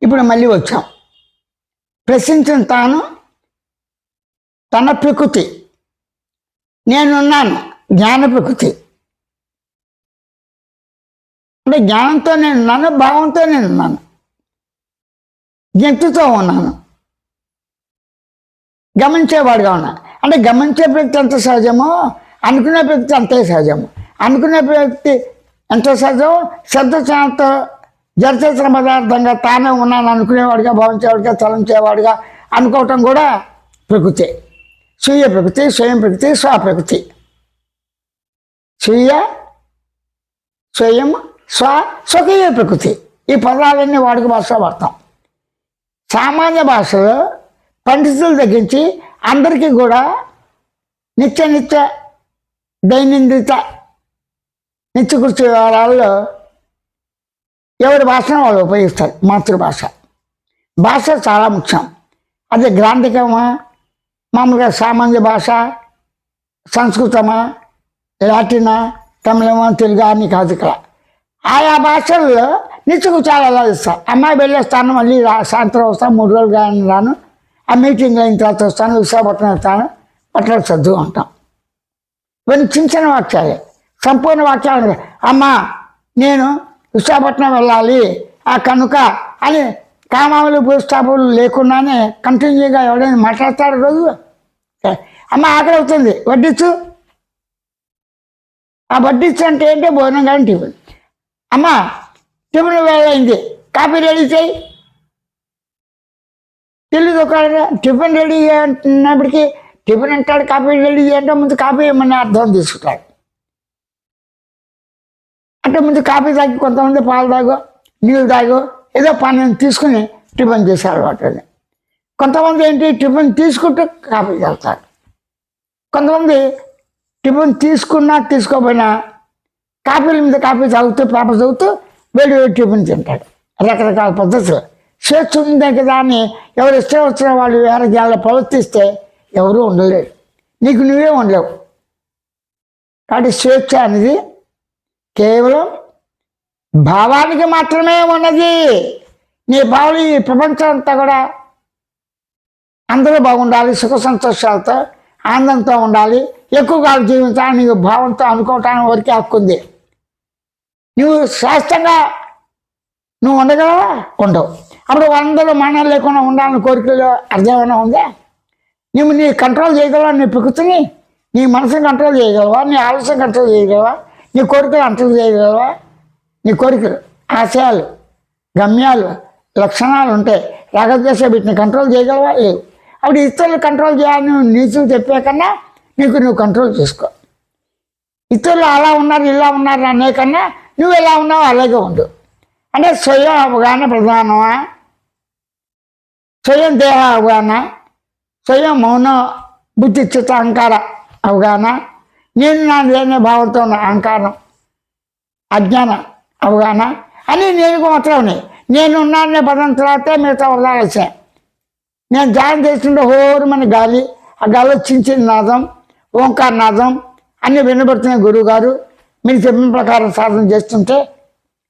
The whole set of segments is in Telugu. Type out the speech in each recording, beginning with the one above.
ఇప్పుడు మళ్ళీ వచ్చాం. ప్రశ్నించిన తాను తన ప్రకృతి, నేనున్నాను జ్ఞాన ప్రకృతి. అంటే జ్ఞానంతో నేనున్నాను, భావంతో నేనున్నాను, జంతుతో ఉన్నాను, గమనించేవాడుగా ఉన్నాను. అంటే గమనించే ప్రకృతి ఎంత సహజమో అనుకునే ప్రకృతి అంతే సహజము. అనుకునే ప్రకృతి ఎంత సహజమో శబ్దశాంత జరచర పదార్థంగా తానే ఉన్నాను అనుకునేవాడిగా, భావించేవాడిగా, తలంచేవాడిగా అనుకోవటం కూడా ప్రకృతి. స్వీయ ప్రకృతి, స్వయం ప్రకృతి, స్వప్రకృతి. స్వీయ, స్వయం, స్వకీయ ప్రకృతి. ఈ పదాలన్నీ వాడుక భాషలో వాడతాం. సామాన్య భాషలో పండితులు తగ్గించి అందరికీ కూడా నిత్య దైనందిత నిత్యకృత్య వ్యవహారాల్లో ఎవరి భాషను వాళ్ళు ఉపయోగిస్తారు. మాతృభాష. భాష చాలా ముఖ్యం. అది గ్రాంధికమా, మామూలుగా సామాన్య భాష, సంస్కృతమా, లాటినా, తమిళమా, తెలుగు అని కాదు. ఇక్కడ ఆయా భాషల్లో నిత్యకృత్యాలు ఎలా ఇస్తారు. అమ్మాయి వెళ్ళేస్తాను, మళ్ళీ సాయంత్రం వస్తాను, 3 రోజులు కానీ రాను, ఆ మీటింగ్ అయిన తర్వాత వస్తాను, విశాఖపట్నం వస్తాను, పట్టణం చదువు ఉంటాం. ఇవన్నీ చిన్న వాక్యాలే. సంపూర్ణ వాక్యాలు అమ్మ నేను విశాఖపట్నం వెళ్ళాలి కనుక అని కామాలు భూస్థాపులు లేకుండానే కంటిన్యూగా ఎవడైనా మాట్లాడతాడు రోజు. అమ్మ ఆకలి అవుతుంది వడ్డించు. ఆ వడ్డించు అంటే ఏంటో భోజనం కానీ టిఫిన్. అమ్మ టిఫిన్ వేళైంది, కాఫీ రెడీ చేయి. తెలీదు ఒక టిఫిన్ రెడీ అంటున్నప్పటికీ టిఫిన్ అంటాడు, కాఫీ రెడీ చేయంటే ముందు కాఫీ ఏమన్నా అర్థం తీసుకుంటాడు. అంటే ముందు కాఫీ తాగి, కొంతమంది పాలు తాగో నీళ్ళు తాగో ఏదో పానీయం తీసుకుని టిఫిన్ చేసే అలవాటు. కొంతమంది ఏంటి టిఫిన్ తీసుకుంటూ కాఫీ తాగుతారు. కొంతమంది టిఫిన్ తీసుకున్నా తీసుకోపోయినా కాఫీల మీద కాఫీ తాగుతూ పేపర్ చదువుతూ వేడి వేడి టిఫిన్ తింటాడు. రకరకాల పద్ధతులు. స్వేచ్ఛ ఉందే కదా అని ఎవరు ఇష్టం వచ్చిన వాళ్ళు వేరే గాల్లో ప్రవర్తిస్తే ఎవరూ ఉండలేరు. నీకు నువ్వే ఉండలేవు. కాబట్టి స్వేచ్ఛ అనేది కేవలం భావానికి మాత్రమే ఉన్నది. నీ భావం ఈ ప్రపంచం అంతా కూడా అందరూ బాగుండాలి, సుఖ సంతోషాలతో ఆనందంతో ఉండాలి, ఎక్కువగా జీవించాలి, నీకు భావంతో అనుకోవటానికి వరకే హక్కు ఉంది. నువ్వు శాస్త్రంగా నువ్వు ఉండగలవా? ఉండవు. అప్పుడు అందరూ మరణం లేకుండా ఉండాలని కోరికలు అర్థం ఏమైనా ఉందా? నువ్వు నీ కంట్రోల్ చేయగలవా? నీ ప్రకృతిని, నీ మనసుని కంట్రోల్ చేయగలవా? నీ ఆలోచన కంట్రోల్ చేయగలవా? నీ కోరికలు కంట్రోల్ చేయగలవా? నీ కోరికలు, ఆశయాలు, గమ్యాలు, లక్షణాలు ఉంటాయి. రాగద్వేష వీటిని కంట్రోల్ చేయగలవా? లేవు. అప్పుడు ఇతరులు కంట్రోల్ చేయాలని నువ్వు నీతులు చెప్పే కన్నా నీకు నువ్వు కంట్రోల్ చేసుకో. ఇతరులు అలా ఉన్నారు ఇలా ఉన్నారు అనే కన్నా నువ్వు ఎలా ఉన్నావు అలాగే ఉండు. అంటే స్వయం అవగాహన ప్రధానమా, స్వయం దేహ అవగాహన, స్వయం మౌన బుద్ధి చిత్త అహంకార అవగాహన, నేను నా లేని భావంతో ఉన్న అహంకారం అజ్ఞాన అవగాహన అని నేను మాత్రం ఉన్నాయి. నేను ఉన్నానే పదం తర్వాతే మిగతా వదలాల్సే. నేను ధ్యానం చేస్తుంటే హోరుమని గాలి, ఆ గాలిలో చిన్న నాదం, ఓంకార నాదం అన్నీ వినబడుతున్నాయి. గురువు గారు మీరు చెప్పిన ప్రకారం సాధన చేస్తుంటే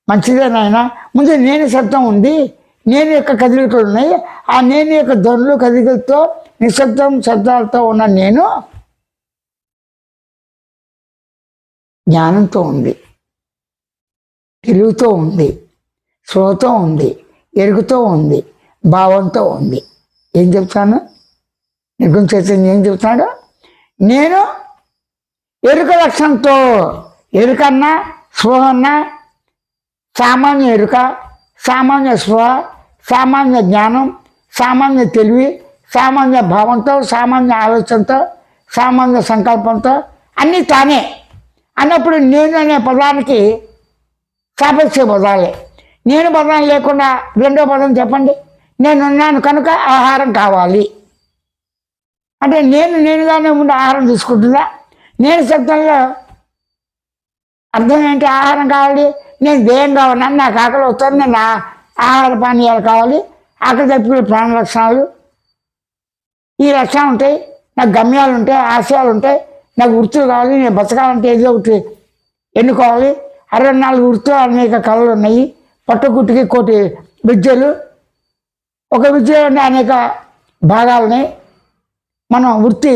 మంచిదేనాయన. ముందు నేను శబ్దం ఉంది, నేను యొక్క కదలికలు ఉన్నాయి. ఆ నేను యొక్క ధ్వనులు కదలికలతో నిశ్శబ్దం శబ్దాలతో ఉన్న నేను జ్ఞానంతో ఉంది, తెలివితో ఉంది, స్పృహతో ఉంది, ఎరుగుతో ఉంది, భావంతో ఉంది. ఏం చెప్తాను? నిర్గుణ చైతన్యం ఏం చెప్తాడు? నేను ఎరుక లక్షణంతో, ఎరుకన్నా స్పృహన్నా సామాన్య ఎరుక, సామాన్య స్పృహ, సామాన్య జ్ఞానం, సామాన్య తెలివి, సామాన్య భావంతో, సామాన్య ఆలోచనతో, సామాన్య సంకల్పంతో అన్నీ తానే అన్నప్పుడు నేను అనే పదానికి సాపేక్ష పదాలే. నేను పదం లేకుండా రెండో పదం చెప్పండి. నేనున్నాను కనుక ఆహారం కావాలి అంటే నేనుగానే ఉండి ఆహారం తీసుకుంటుందా? నేను శబ్దంలో అర్థం ఏంటి? ఆహారం కావాలి, నేను దేయం కావాలి, నాకు ఆకలి అవుతుంది, నేను ఆహార పానీయాలు కావాలి, ఆకలి తప్పిన ప్రాణ లక్షణాలు, ఈ లక్షణాలు ఉంటాయి. నాకు గమ్యాలు ఉంటాయి, ఆశయాలు ఉంటాయి, నాకు వృత్తులు కావాలి, నేను బతకాలంటే ఏదో ఒకటి ఎన్నుకోవాలి. 64 వృత్తులు అనేక కళలు ఉన్నాయి, పట్టుకుట్టుకి కోటి విద్యలు, ఒక విద్యలోని అనేక భాగాలని మనం వృత్తి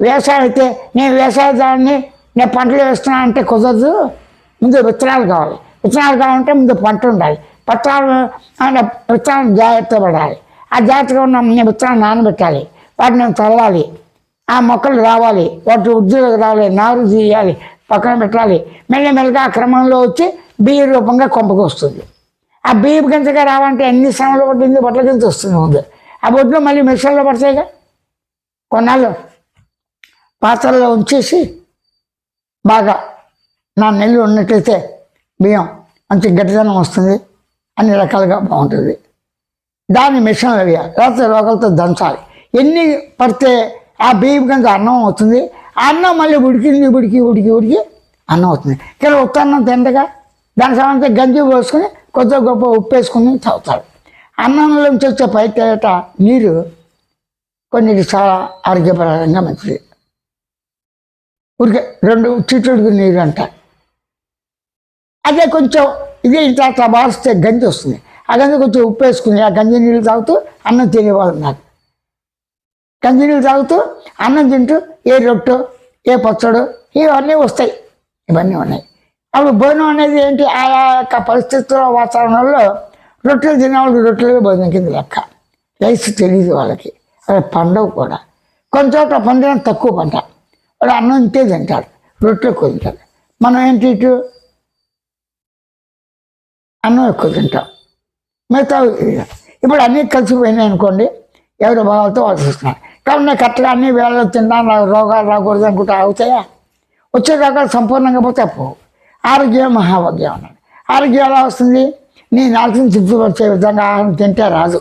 వ్యవసాయం అయితే నేను వ్యవసాయదారుని నేను పంటలు వేస్తున్నా అంటే కుదరదు. ముందు విత్తనాలు కావాలి. విత్తనాలు కావాలంటే ముందు పంట ఉండాలి. విత్తనాలు జాగ్రత్త పడాలి. ఆ జాగ్రత్తగా ఉన్న విత్తనాలు నానబెట్టాలి. వాటిని చల్లాలి. ఆ మొక్కలు రావాలి. వాటి వృద్ధిలోకి రావాలి. నారు తీయాలి, పక్కన పెట్టాలి. మెల్లమెల్లగా ఆ క్రమంలో వచ్చి బియ్య రూపంగా కొంపకు వస్తుంది. ఆ బియ్యం గింజగా రావాలంటే ఎన్ని శ్రమలు పట్టింది, బట్టల గింజ వస్తుంది ముందు. ఆ బొడ్లు మళ్ళీ మిషన్లో పడతాయిగా. కొన్నాళ్ళు పాత్రలో ఉంచేసి బాగా 4 నెలలు ఉన్నట్లయితే బియ్యం మంచి గట్టిదనం వస్తుంది, అన్ని రకాలుగా బాగుంటుంది. దాన్ని మిషన్లో వేయాలి, లేకపోతే రోగాలతో దంచాలి. ఎన్ని పడితే ఆ బియ్యం కింద అన్నం అవుతుంది. ఆ అన్నం మళ్ళీ ఉడికి అన్నం అవుతుంది. ఇక్కడ ఉత్తన్నం తిండగా దానికి సంబంధించి గంజి పోసుకొని కొద్దిగా గొప్ప ఉప్పు వేసుకుని తాగుతాడు. అన్నంలోంచి వచ్చే పైట నీరు కొన్ని చాలా ఆరోగ్యపరంగా మంచిది. ఉడికే 2 చిట్టుడికి నీరు అంటారు. అదే కొంచెం ఇది ఇంత బారిస్తే గంజి వస్తుంది. ఆ గంజి కొంచెం ఉప్పు వేసుకుని ఆ గంజి నీళ్ళు తాగుతూ అన్నం తినేవాళ్ళు నాకు. గంజి నీళ్ళు తాగుతూ అన్నం తింటూ ఏ రొట్టె ఏ పచ్చడు ఇవన్నీ వస్తాయి. ఇవన్నీ ఉన్నాయి. అప్పుడు భోజనం అనేది ఏంటి, ఆయా యొక్క పరిస్థితుల వాతావరణంలో రొట్టెలు తినేవాళ్ళకి రొట్టెలుగా భోజనం కింద లెక్క. రైస్ తెలియదు వాళ్ళకి. అది పండవు కూడా. కొంచెం చోట్ల పండిన తక్కువ పంట. వాడు అన్నం ఇంతే తింటాడు, రొట్టెలు ఎక్కువ తింటాడు. మనం ఏంటి ఇటు అన్నం ఎక్కువ తింటాం, మిగతా ఇప్పుడు అన్నీ కలిసిపోయినాయి అనుకోండి. ఎవరి భావాలతో వాళ్ళు చూస్తున్నారు. కాబట్టి నేను కరెక్ట్గా అన్ని వేళలో తిన్నా నాకు రోగాలు రాకూడదు అనుకుంటే అవుతాయా? వచ్చే రోగాలు సంపూర్ణంగా పోతే పోవు. ఆరోగ్యం మహాభాగ్యం అన్నాడు. ఆరోగ్యం ఎలా వస్తుంది? నీ నాలుగుని తృప్తిపరిచే విధంగా ఆహారం తింటే రాదు.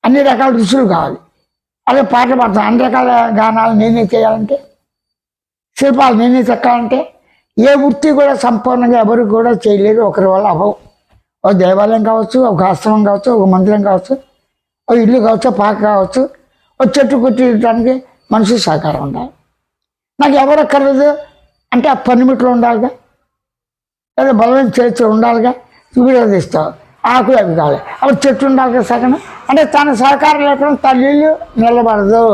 అన్ని రకాల రుచులు కావాలి. అదే పాటలు పాడతాను. అన్ని రకాల గానాలు నేనే చేయాలంటే, శిల్పాలు నేనే చెక్కాలంటే, ఏ వృత్తి కూడా సంపూర్ణంగా ఎవరు కూడా చేయలేరు. ఒకరి వల్ల అవ్వవు. ఒక దేవాలయం కావచ్చు, ఒక ఆశ్రమం కావచ్చు, ఒక మందిరం కావచ్చు, ఒక ఇల్లు కావచ్చు, పాక కావచ్చు, ఒక చెట్టు కొట్టడానికి మనిషి సహకారం ఉండాలి. నాకు ఎవరు అక్కర్లేదు అంటే ఆ పనిముట్లు ఉండాలిగా, లేదా బలమైన చేతులు ఉండాలిగా. విడదీస్తావు ఆకులు అవి కావాలి. అప్పుడు చెట్టు ఉండాలి కదా సగం. అంటే తన సహకారం లేకుండా తల్లి నిలబడదు.